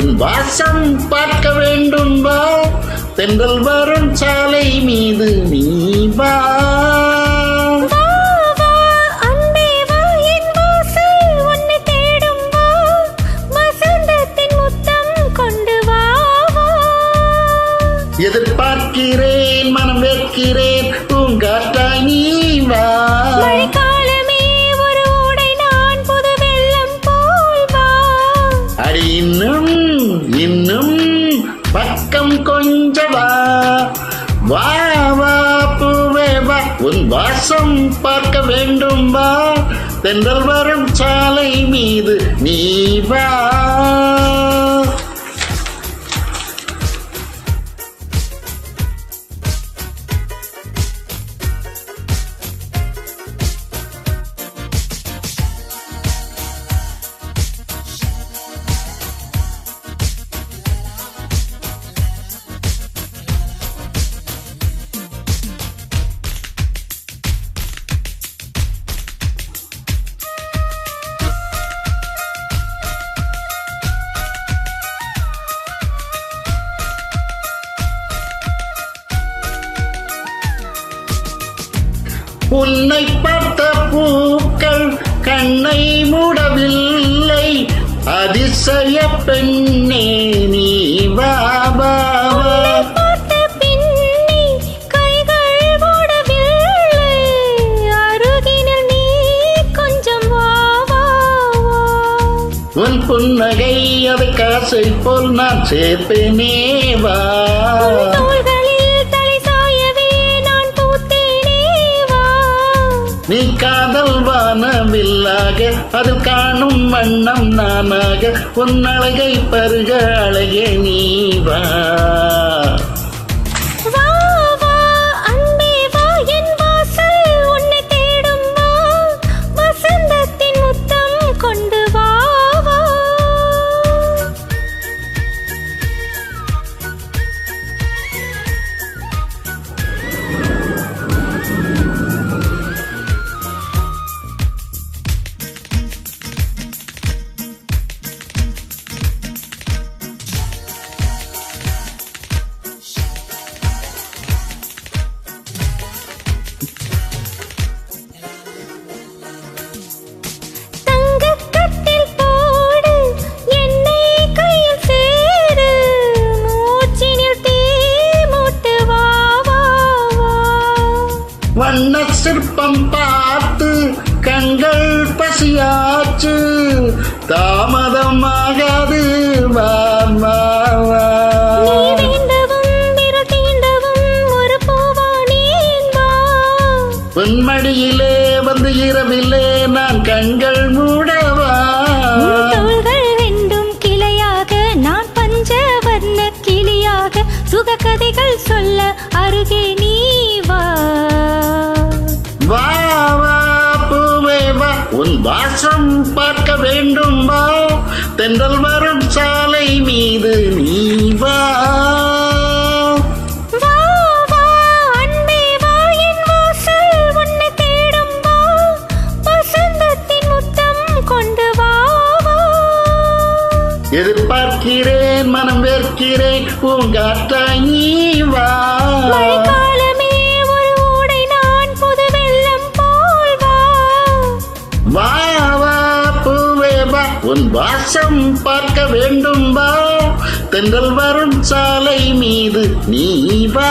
உன் வாசம் பார்க்க வேண்டும் வா, தென்றல் வரும் சாலை மீது நீ வா. எதிர்பார்க்கிறேன் மனம் வைக்கிறேன் பூங்காற்றாய் நீ வா. மழைக்காலமே ஒரு ஓடை நான் புது வெள்ளம் போல் வா. அடி இன்னும் இன்னும் பக்கம் கொஞ்ச வா. வா வா பூவே வா, உன் வாசம் பார்க்க வேண்டும் வா, தென்றல் வரும் சாலை மீது நீ வா. உன்னை பார்த்த பூக்கள் கண்ணை மூடவில்லை, அதிசய பெண்ணே நீ வா வா வா. பார்த்த பின்னே கைகள் மூடவில்லை, அருகினில் நீ கொஞ்சம் வா வா வா. உன் புன்னகை அதை காசை போல் நான் சேர்ப்பேனே வா. நீ காதல் வானவில்லாக அதில் காணும் வண்ணம் நானாக, உன் அழகை பருக அழகே நீ வா. வண்ண சிற்பம் பார்த்து கண்கள் பசியாச்சு, தாமதமாகாது வா வா வா. பொன்மடியிலே வந்து இரவிலே நான் கண்கள் மூடவா. தோள்கள் ரெண்டும் கிளையாக நான் பஞ்சவர்ண கிளியாக, சுக கதைகள் சொல்ல அருகே நீ வா. வா வா பூவே வா, உன் வாசம் பார்க்க வேண்டும் வா, தென்றல் வரும் சாலை மீது நீ வா. எதிர்பார்க்கிறேன் மனம் வேர்க்கிறேன் பூங்காற்றாய் நீ வா. மழைக்காலமே ஒரு ஓடை நான் புது வெள்ளம் போல் வா. வா வா பூவே வா, உன் வாசம் பார்க்க வேண்டும் வா, தென்றல் வரும் சாலை மீது நீ வா.